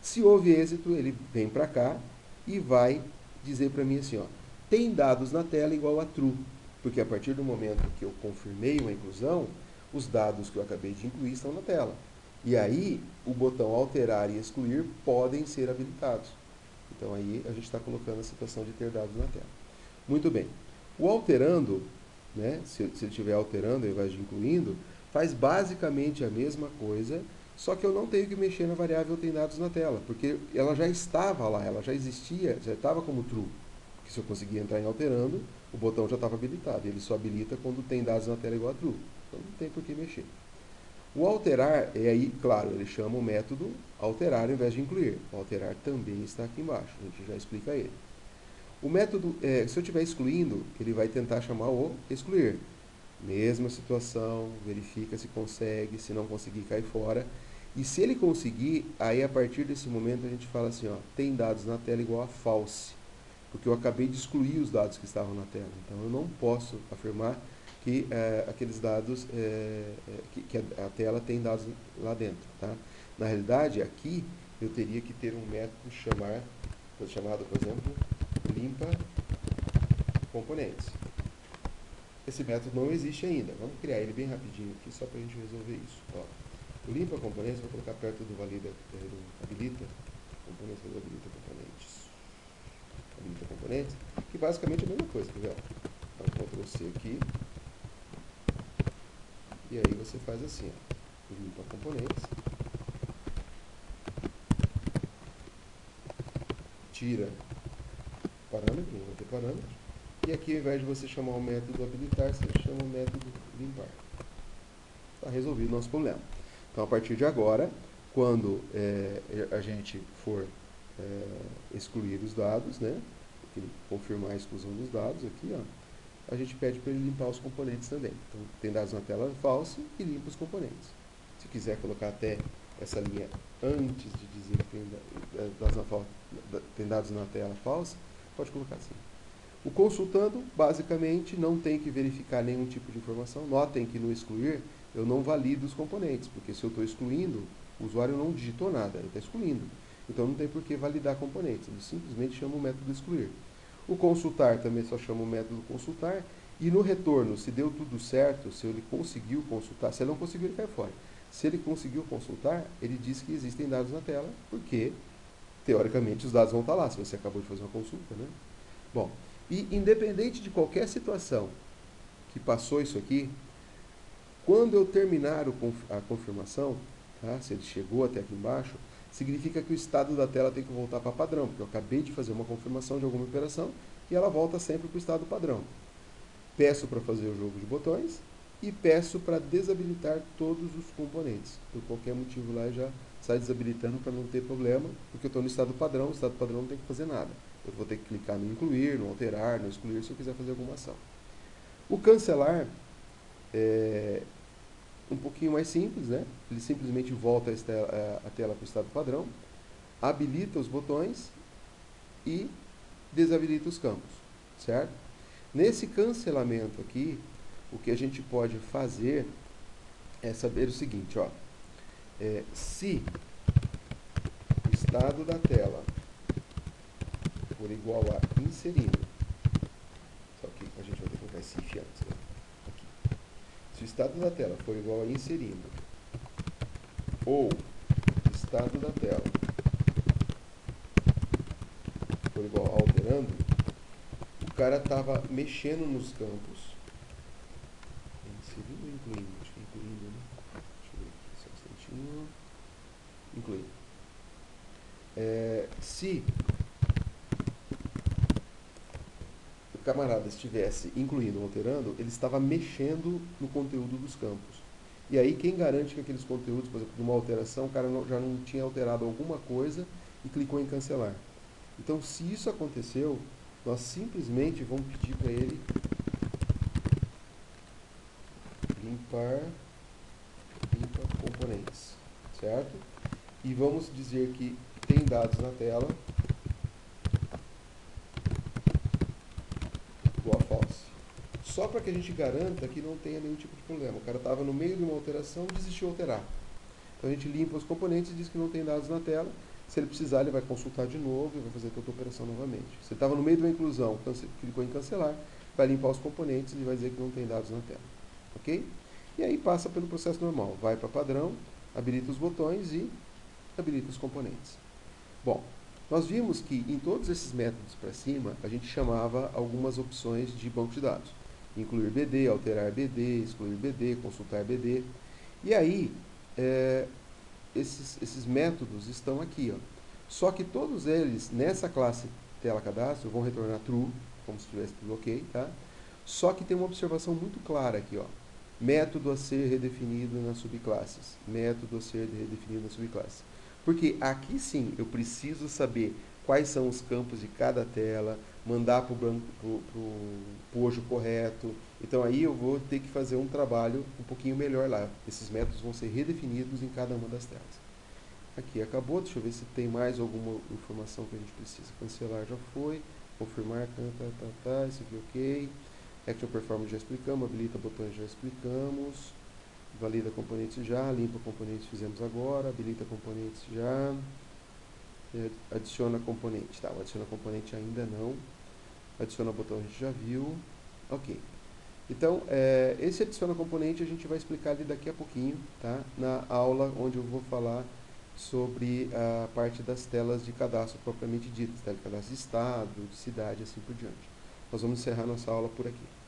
Se houve êxito, ele vem para cá e vai dizer para mim assim, ó, tem dados na tela igual a true, porque a partir do momento que eu confirmei uma inclusão, os dados que eu acabei de incluir estão na tela. E aí, o botão alterar e excluir podem ser habilitados. Então aí a gente está colocando a situação de ter dados na tela. Muito bem. O alterando, né, se ele estiver alterando ao invés de incluindo, faz basicamente a mesma coisa, só que eu não tenho que mexer na variável tem dados na tela, porque ela já estava lá, ela já existia, já estava como true. Porque se eu conseguir entrar em alterando, o botão já estava habilitado. Ele só habilita quando tem dados na tela igual a true. Então não tem por que mexer. O alterar, aí, claro, ele chama o método alterar ao invés de incluir. O alterar também está aqui embaixo, a gente já explica ele. O método, se eu estiver excluindo, ele vai tentar chamar o excluir. Mesma situação, verifica se consegue, se não conseguir, cai fora. E se ele conseguir, aí a partir desse momento a gente fala assim, ó, tem dados na tela igual a false, porque eu acabei de excluir os dados que estavam na tela. Então eu não posso afirmar que aqueles dados, que a tela tem dados lá dentro. Tá? Na realidade, aqui eu teria que ter um método chamado, por exemplo, limpa componentes. Esse método não existe ainda. Vamos criar ele bem rapidinho aqui, só para a gente resolver isso. Ó, o limpa componentes, vou colocar perto do valida, do habilita componentes, habilita componentes. Habilita componentes, que basicamente é a mesma coisa, quer ver? Então, Ctrl C aqui. E aí você faz assim, ó, limpa componentes, tira parâmetro, não vou ter parâmetro, E aqui, ao invés de você chamar o método habilitar, você chama o método limpar. Está resolvido o nosso problema. Então, a partir de agora, quando a gente for excluir os dados, né, confirmar a exclusão dos dados aqui, ó, a gente pede para ele limpar os componentes também. Então, tem dados na tela falsa e limpa os componentes. Se quiser colocar até essa linha antes de dizer que tem dados na tela falsa, pode colocar assim. O consultando, basicamente, não tem que verificar nenhum tipo de informação. Notem que no excluir, eu não valido os componentes, porque se eu estou excluindo, o usuário não digitou nada, ele está excluindo. Então não tem por que validar componentes, ele simplesmente chama o método excluir. O consultar também só chama o método consultar. E no retorno, se deu tudo certo, se ele conseguiu consultar, se ele não conseguiu, ele cai fora. Se ele conseguiu consultar, ele diz que existem dados na tela, porque, teoricamente, os dados vão estar lá, se você acabou de fazer uma consulta, né? Bom, e independente de qualquer situação que passou isso aqui, quando eu terminar a confirmação, tá, se ele chegou até aqui embaixo, significa que o estado da tela tem que voltar para padrão, porque eu acabei de fazer uma confirmação de alguma operação e ela volta sempre para o estado padrão. Peço para fazer o jogo de botões e peço para desabilitar todos os componentes. Por qualquer motivo lá já sai desabilitando para não ter problema, porque eu estou no estado padrão, o estado padrão não tem que fazer nada. Eu vou ter que clicar no incluir, no alterar, no excluir, se eu quiser fazer alguma ação. O cancelar é um pouquinho mais simples, né? Ele simplesmente volta a tela para o estado padrão, habilita os botões e desabilita os campos, certo? Nesse cancelamento aqui, o que a gente pode fazer é saber o seguinte, ó, se o estado da tela for igual a inserindo, só que a gente vai ter que colocar esse if antes, né? Aqui. Se o estado da tela for igual a inserindo, ou o estado da tela for igual a alterando, o cara estava mexendo nos campos. Inserindo ou incluindo? Acho que é incluindo, né? Deixa eu ver aqui, só um instantinho. Incluindo. Se o camarada estivesse incluindo ou alterando, ele estava mexendo no conteúdo dos campos. E aí quem garante que aqueles conteúdos, por exemplo, de uma alteração, o cara já não tinha alterado alguma coisa e clicou em cancelar. Então, se isso aconteceu, nós simplesmente vamos pedir para ele limpa componentes, certo? E vamos dizer que tem dados na tela igual a false. Só para que a gente garanta que não tenha nenhum tipo de problema. O cara estava no meio de uma alteração e desistiu de alterar. Então a gente limpa os componentes e diz que não tem dados na tela. Se ele precisar, ele vai consultar de novo e vai fazer toda a operação novamente. Se ele estava no meio de uma inclusão, clicou em cancelar, vai limpar os componentes e vai dizer que não tem dados na tela. Ok? E aí passa pelo processo normal. Vai para padrão, habilita os botões e habilita os componentes. Bom, nós vimos que em todos esses métodos para cima, a gente chamava algumas opções de banco de dados. Incluir BD, alterar BD, excluir BD, consultar BD. E aí, esses métodos estão aqui, ó. Só que todos eles, nessa classe tela cadastro, vão retornar true, como se tivesse tudo ok, tá? Só que tem uma observação muito clara aqui, ó. Método a ser redefinido nas subclasses. Método a ser redefinido nas subclasses. Porque aqui sim eu preciso saber quais são os campos de cada tela, mandar para o bojo correto. Então aí eu vou ter que fazer um trabalho um pouquinho melhor lá. Esses métodos vão ser redefinidos em cada uma das telas. Aqui acabou, deixa eu ver se tem mais alguma informação que a gente precisa. Cancelar já foi, confirmar, isso aqui ok. Action Performance já explicamos, habilita botões já explicamos. Valida componentes já, limpa componentes fizemos agora, habilita componentes já, adiciona componente, tá, adiciona componente ainda não, adiciona botão a gente já viu, ok. Então, esse adiciona componente a gente vai explicar ali daqui a pouquinho, tá, na aula onde eu vou falar sobre a parte das telas de cadastro propriamente ditas, tela de cadastro de estado, de cidade, assim por diante. Nós vamos encerrar nossa aula por aqui.